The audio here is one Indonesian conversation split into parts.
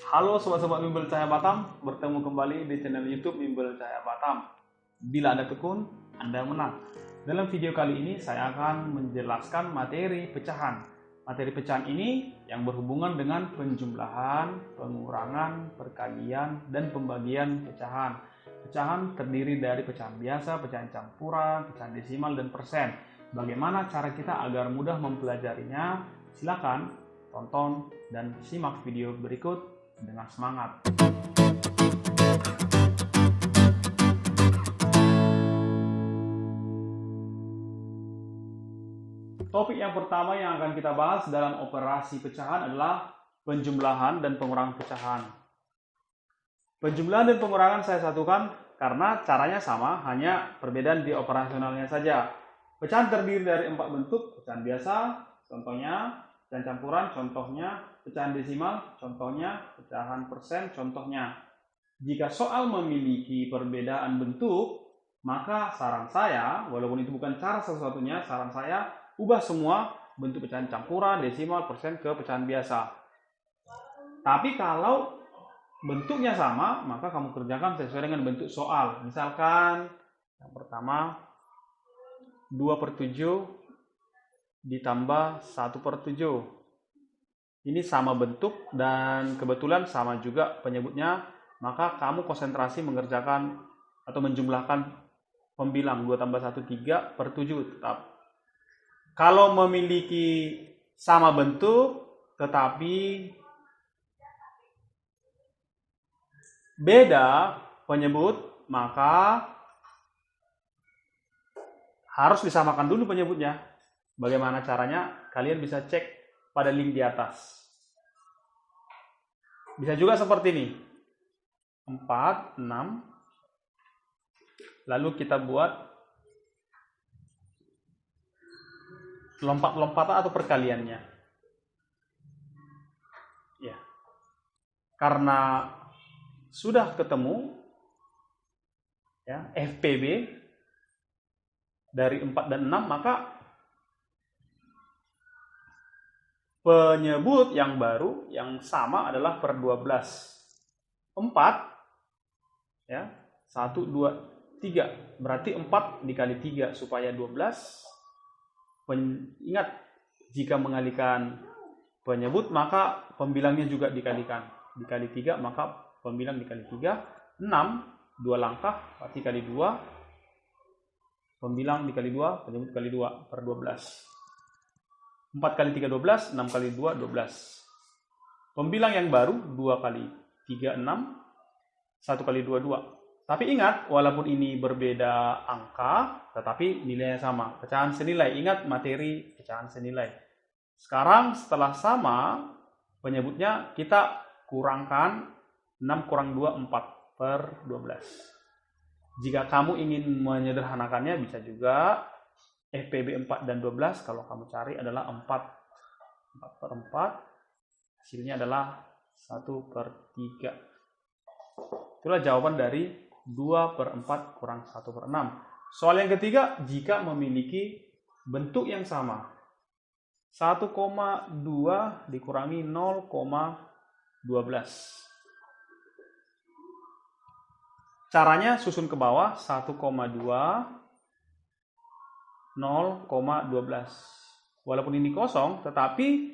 Halo sobat-sobat Bimbel Cahaya Batam, bertemu kembali di channel YouTube Bimbel Cahaya Batam. Bila Anda tekun, Anda menang. Dalam video kali ini saya akan menjelaskan materi pecahan. Materi pecahan ini yang berhubungan dengan penjumlahan, pengurangan, perkalian, dan pembagian pecahan. Pecahan terdiri dari pecahan biasa, pecahan campuran, pecahan desimal, dan persen. Bagaimana cara kita agar mudah mempelajarinya? Silakan tonton dan simak video berikut dengan semangat. Topik yang pertama yang akan kita bahas dalam operasi pecahan adalah penjumlahan dan pengurangan pecahan. Penjumlahan dan pengurangan saya satukan karena caranya sama, hanya perbedaan di operasionalnya saja. Pecahan terdiri dari 4 bentuk: pecahan biasa, contohnya, pecahan campuran, contohnya, pecahan desimal, contohnya, pecahan persen, contohnya. Jika soal memiliki perbedaan bentuk, maka saran saya, walaupun itu bukan cara satu-satunya, saran saya ubah semua bentuk pecahan campuran, desimal, persen ke pecahan biasa. Tapi kalau bentuknya sama, maka kamu kerjakan sesuai dengan bentuk soal. Misalkan yang pertama 2/7 ditambah 1/7. Ini sama bentuk dan kebetulan sama juga penyebutnya, maka kamu konsentrasi mengerjakan atau menjumlahkan pembilang 2 tambah 1, 3/7 tetap. Kalau memiliki sama bentuk tetapi beda penyebut, maka harus disamakan dulu penyebutnya. Bagaimana caranya? Kalian bisa cek pada link di atas. Bisa juga seperti ini. 4, 6. Lalu kita buat lompat-lompatan atau perkaliannya. Ya. Karena sudah ketemu ya, FPB dari 4 dan 6, maka penyebut yang baru yang sama adalah per 12. 4 ya, 1, 2, 3. Berarti 4 dikali 3 supaya 12. Ingat, jika mengalihkan penyebut maka pembilangnya juga dikalikan. Dikali 3 maka pembilang dikali 3. 6, 2 langkah, berarti kali 2. Pembilang dikali 2, penyebut kali 2 per 12. 4 kali 3, 12. 6 kali 2, 12. Pembilang yang baru 2 kali 3, 6. 1 kali 2, 2. Tapi ingat, walaupun ini berbeda angka, tetapi nilainya sama. Pecahan senilai. Ingat materi pecahan senilai. Sekarang setelah sama penyebutnya, kita kurangkan 6 kurang 2, 4 per 12. Jika kamu ingin menyederhanakannya, bisa juga FPB 4 dan 12 kalau kamu cari adalah 4/4. Hasilnya adalah 1/3. Itulah jawaban dari 2/4 kurang 1/6. Soal yang ketiga, jika memiliki bentuk yang sama. 1,2 dikurangi 0,12. Caranya susun ke bawah. 1,2 0,12. Walaupun ini kosong, tetapi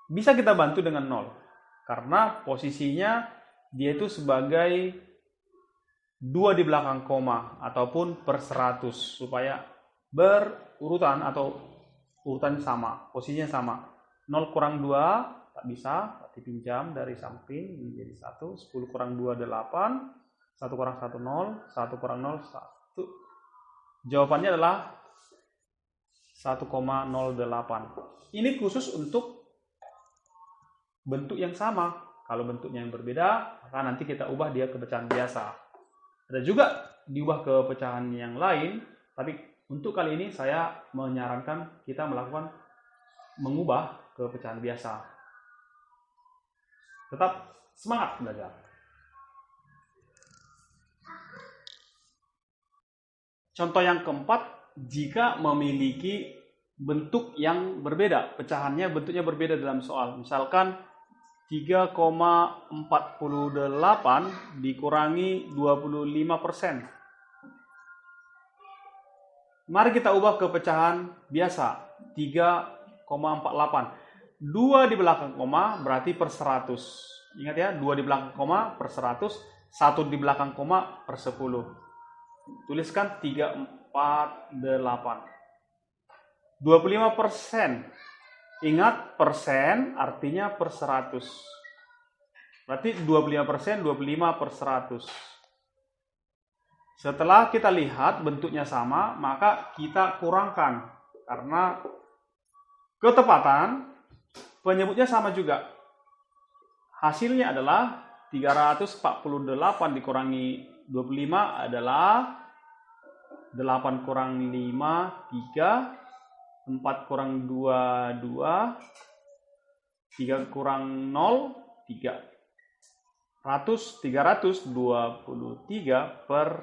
bisa kita bantu dengan 0. Karena posisinya dia itu sebagai 2 di belakang koma ataupun per 100 supaya berurutan atau urutan sama, posisinya sama. 0 kurang 2 tak bisa, berarti pinjam dari samping menjadi 1. 10 kurang 2, 8. 1 kurang 1, 0. 1 kurang 0, 1. Jawabannya adalah 1,08. Ini khusus untuk bentuk yang sama. Kalau bentuknya yang berbeda, maka nanti kita ubah dia ke pecahan biasa. Ada juga diubah ke pecahan yang lain, tapi untuk kali ini saya menyarankan kita mengubah ke pecahan biasa. Tetap semangat belajar. Contoh yang keempat, jika memiliki bentuk yang berbeda. Pecahannya bentuknya berbeda dalam soal. Misalkan 3,48 dikurangi 25%. Mari kita ubah ke pecahan biasa. 3,48. 2 di belakang koma berarti per 100. Ingat ya, 2 di belakang koma per 100, 1 di belakang koma per 10. Tuliskan 348. 25%. Ingat, persen artinya per 100. Berarti 25%, 25 per 100. Setelah kita lihat bentuknya sama, maka kita kurangkan. Karena ketepatan penyebutnya sama juga. Hasilnya adalah 348 dikurangi 25 adalah 8 kurang 5, 3. 4 kurang 2, 2. 3 kurang 0, 3. 323 per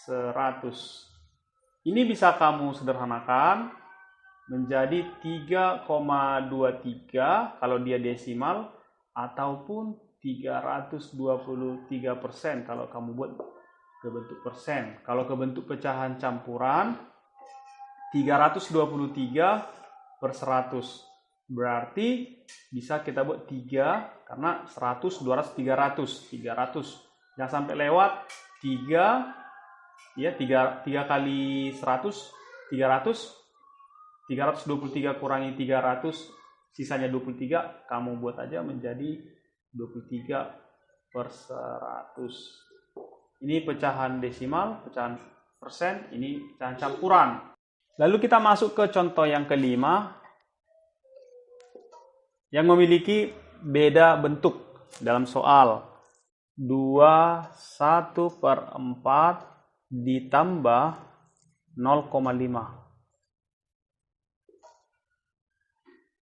100. Ini bisa kamu sederhanakan menjadi 3,23 kalau dia desimal, ataupun 323% kalau kamu buat ke bentuk persen. Kalau ke bentuk pecahan campuran, 323 per 100. Berarti bisa kita buat 3, karena 100, 200, 300. 300. Jangan sampai lewat 3, ya 3 kali 100, 300. 323 kurangi 300, sisanya 23. Kamu buat aja menjadi 23 per 100. Ini pecahan desimal, pecahan persen, ini pecahan campuran. Lalu kita masuk ke contoh yang kelima, yang memiliki beda bentuk dalam soal. 1 per 4 ditambah 0,5.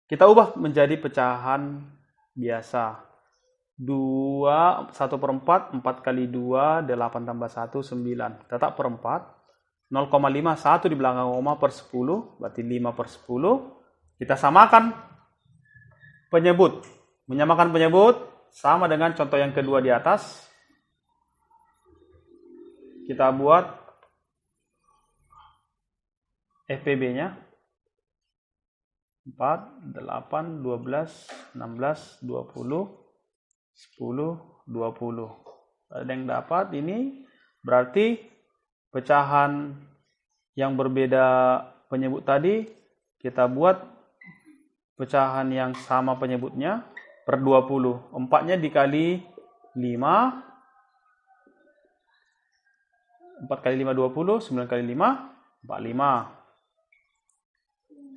Kita ubah menjadi pecahan biasa. 1 per 4, 4 kali 2, 8 tambah 1, 9. Tetap per 4. 0,5, 1 di belakang koma per 10, berarti 5 per 10. Kita samakan penyebut. Menyamakan penyebut sama dengan contoh yang kedua di atas. Kita buat FPB-nya. 4, 8, 12, 16, 20, 10, 20. Ada yang dapat ini, berarti pecahan yang berbeda penyebut tadi, kita buat pecahan yang sama penyebutnya per 20. 4-nya dikali 5. 4 kali 5, 20. 9 kali 5, 45.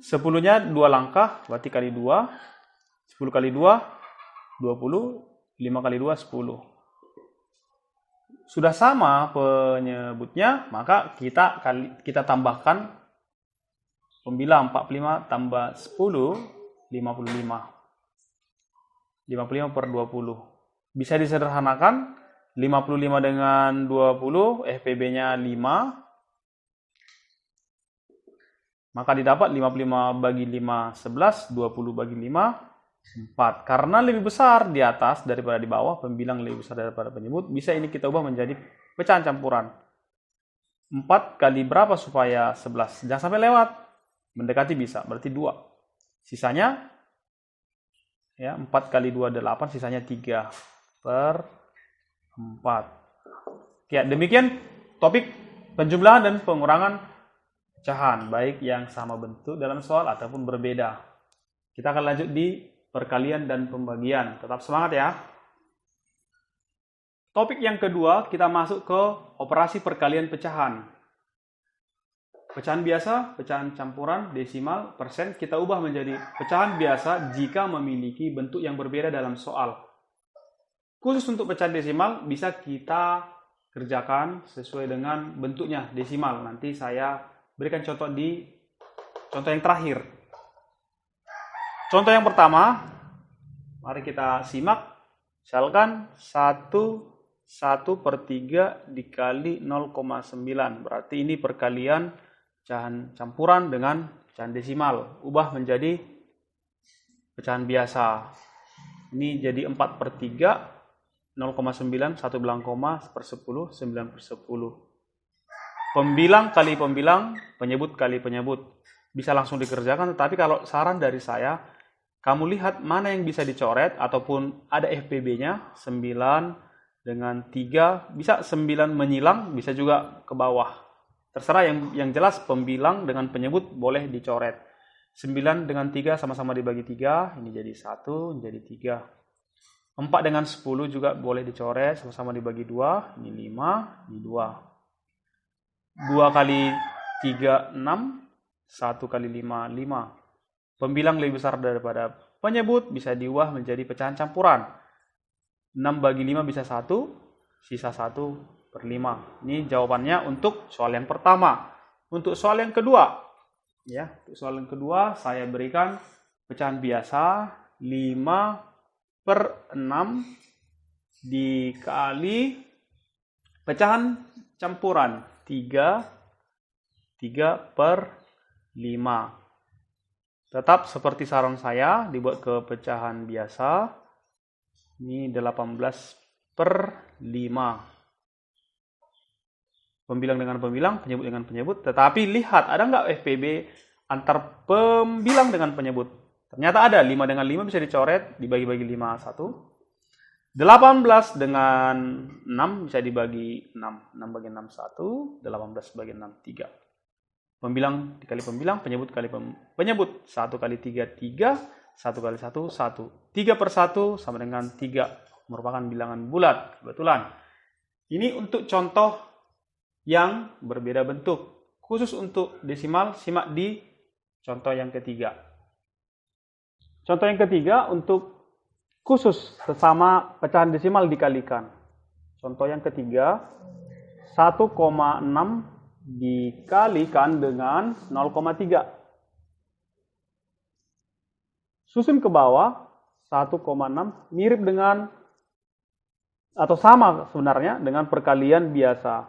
10-nya 2 langkah, berarti kali 2. 10 kali 2, 20. 5 kali 2, 10. Sudah sama penyebutnya, maka kita tambahkan pembilang. 45 tambah 10, 55. 55 per 20. Bisa disederhanakan, 55 dengan 20, FPB-nya 5. Maka didapat 55 bagi 5, 11, 20 bagi 5, 4. Karena lebih besar di atas daripada di bawah, pembilang lebih besar daripada penyebut, bisa ini kita ubah menjadi pecahan campuran. 4 kali berapa supaya 11? Jangan sampai lewat. Mendekati bisa, berarti 2. Sisanya, ya 4 kali 2, 8, sisanya 3 per 4. Ya, demikian topik penjumlahan dan pengurangan pecahan, baik yang sama bentuk dalam soal ataupun berbeda. Kita akan lanjut di perkalian dan pembagian. Tetap semangat ya. Topik yang kedua, kita masuk ke operasi perkalian pecahan. Pecahan biasa, pecahan campuran, desimal, persen, kita ubah menjadi pecahan biasa jika memiliki bentuk yang berbeda dalam soal. Khusus untuk pecahan desimal, bisa kita kerjakan sesuai dengan bentuknya desimal. Nanti saya berikan contoh di contoh yang terakhir. Contoh yang pertama, mari kita simak. Misalkan 1 per 3 dikali 0,9. Berarti ini perkalian pecahan campuran dengan pecahan desimal. Ubah menjadi pecahan biasa. Ini jadi 4/3, 0,9, 1 bilang koma, 1/10, 9/10. Pembilang kali pembilang, penyebut kali penyebut. Bisa langsung dikerjakan, tetapi kalau saran dari saya, kamu lihat mana yang bisa dicoret, ataupun ada FPB-nya, 9 dengan 3, bisa 9 menyilang, bisa juga ke bawah. Terserah, yang jelas pembilang dengan penyebut boleh dicoret. 9 dengan 3 sama-sama dibagi 3, ini jadi 1, ini jadi 3. 4 dengan 10 juga boleh dicoret, sama-sama dibagi 2, ini 5, ini 2. 2 kali 3, 6, 1 kali 5, 5. Pembilang lebih besar daripada penyebut, bisa diubah menjadi pecahan campuran. 6 bagi 5 bisa 1, sisa 1/5. Ini jawabannya untuk soal yang pertama. Untuk soal yang kedua, ya, untuk soal yang kedua saya berikan pecahan biasa 5/6 dikali pecahan campuran 3/5. Tetap seperti saran saya, dibuat ke pecahan biasa. Ini 18/5. Pembilang dengan pembilang, penyebut dengan penyebut. Tetapi lihat, ada nggak FPB antar pembilang dengan penyebut? Ternyata ada. 5 dengan 5 bisa dicoret, dibagi-bagi 5, 1. 18 dengan 6 bisa dibagi 6. 6 bagi 6, 1. 18 bagi 6, 3. Pembilang dikali pembilang, penyebut kali penyebut. 1 kali 3, 3. 1 kali 1, 1. 3/1 sama dengan 3. Merupakan bilangan bulat. Kebetulan. Ini untuk contoh yang berbeda bentuk. Khusus untuk desimal, simak di contoh yang ketiga. Contoh yang ketiga untuk khusus sesama pecahan desimal dikalikan. Contoh yang ketiga, 1,6 dikalikan dengan 0,3. Susun ke bawah, 1,6 mirip dengan atau sama sebenarnya dengan perkalian biasa.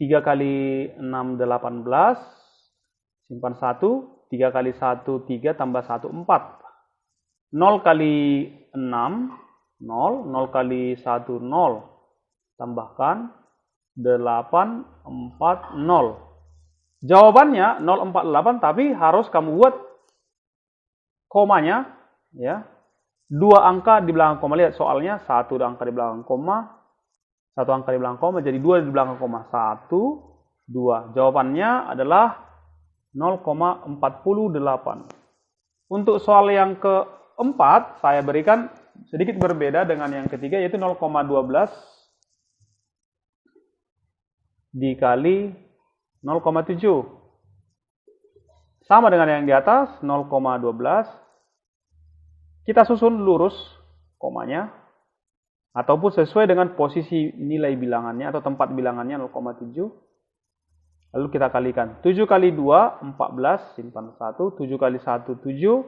3 kali 6, 18. Simpan 1. 3 kali 1, 3 tambah 1, 4. 0 kali 6, 0. 0 kali 1, 0. Tambahkan 8, 4, 0. Jawabannya 048, tapi harus kamu buat komanya, ya. 2 angka di belakang koma. Lihat soalnya, 1 angka di belakang koma, 1 angka di belakang koma, jadi 2 di belakang koma. 1, 2. Jawabannya adalah 0,48. Untuk soal yang keempat, saya berikan sedikit berbeda dengan yang ketiga, yaitu 0,12 dikali 0,7. Sama dengan yang di atas, 0,12. Kita susun lurus komanya, ataupun sesuai dengan posisi nilai bilangannya atau tempat bilangannya 0,7. Lalu kita kalikan. 7 kali 2, 14, simpan 1. 7 kali 1, 7.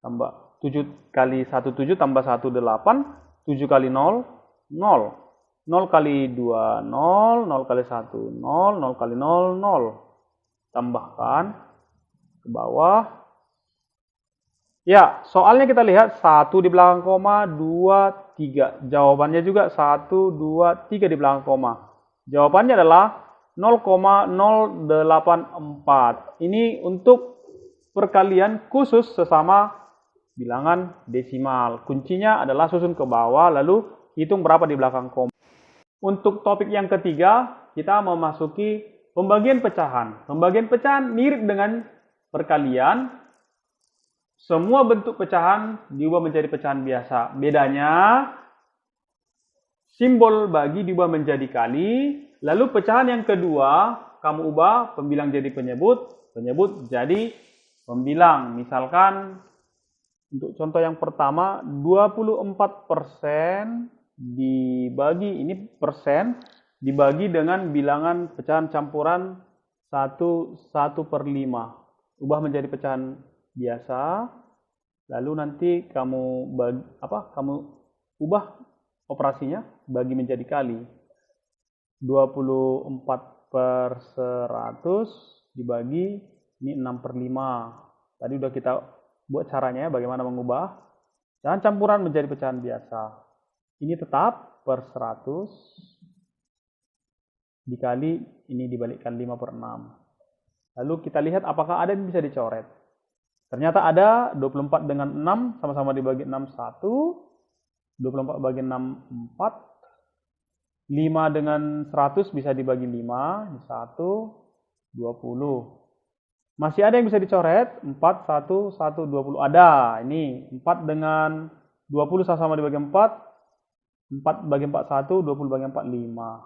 Tambah 7 kali 1, 7, tambah 1, 8. 7 kali 0, 0. 0 kali 2, 0. 0 kali 1, 0. 0 kali 0, 0. Tambahkan ke bawah. Ya, soalnya kita lihat 1 di belakang koma, 2, 3. Jawabannya juga 1, 2, 3 di belakang koma. Jawabannya adalah 0,084. Ini untuk perkalian khusus sesama bilangan desimal. Kuncinya adalah susun ke bawah, lalu hitung berapa di belakang koma. Untuk topik yang ketiga, kita memasuki pembagian pecahan. Pembagian pecahan mirip dengan perkalian. Semua bentuk pecahan diubah menjadi pecahan biasa. Bedanya, simbol bagi diubah menjadi kali. Lalu pecahan yang kedua, kamu ubah pembilang jadi penyebut, penyebut jadi pembilang. Misalkan, untuk contoh yang pertama, 24% dibagi, ini persen, dibagi dengan bilangan pecahan campuran 1/5. Ubah menjadi pecahan biasa, lalu nanti kamu ubah operasinya, bagi menjadi kali. 24/100 dibagi Ini 6/5. Tadi udah kita buat caranya bagaimana mengubah pecahan campuran menjadi pecahan biasa. Ini tetap per 100 dikali ini dibalikkan 5/6. Lalu kita lihat apakah ada yang bisa dicoret. Ternyata ada. 24 dengan 6 sama-sama dibagi 6 1. 24 bagi 6 4. 5 dengan 100 bisa dibagi 5 1 20. Masih ada yang bisa dicoret. 4 1 1 20. Ada. Ini 4 dengan 20 sama-sama dibagi 4. 4 bagi 4 1, 20 bagi 4 5.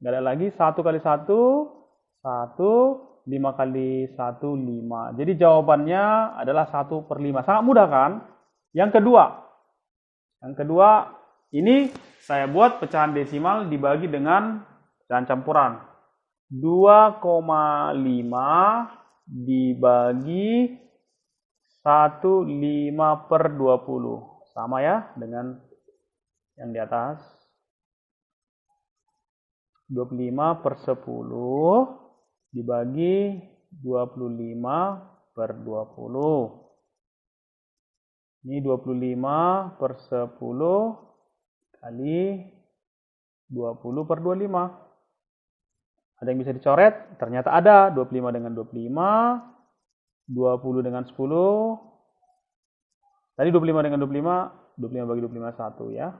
Enggak ada lagi. 1 kali 1 1. 5 kali 1, 5. Jadi jawabannya adalah 1/5. Sangat mudah kan? Yang kedua, ini saya buat pecahan desimal dibagi dengan pecahan campuran. 2,5 dibagi 1/5/20. Sama ya dengan yang di atas. 25/10 dibagi 25/20. Ini 25/10 kali 20/25. Ada yang bisa dicoret? Ternyata ada. 25 dengan 25, 20 dengan 10. Tadi 25 dengan 25, 25 bagi 25 1 ya.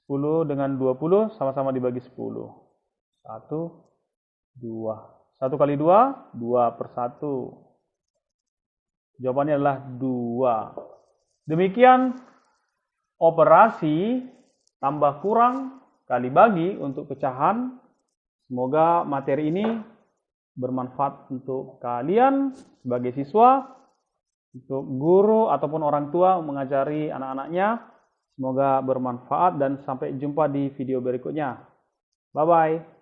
10 dengan 20 sama-sama dibagi 10. 1 2. 1 kali 2, 2/1. Jawabannya adalah 2. Demikian operasi tambah kurang kali bagi untuk pecahan. Semoga materi ini bermanfaat untuk kalian sebagai siswa, untuk guru ataupun orang tua mengajari anak-anaknya. Semoga bermanfaat dan sampai jumpa di video berikutnya. Bye-bye.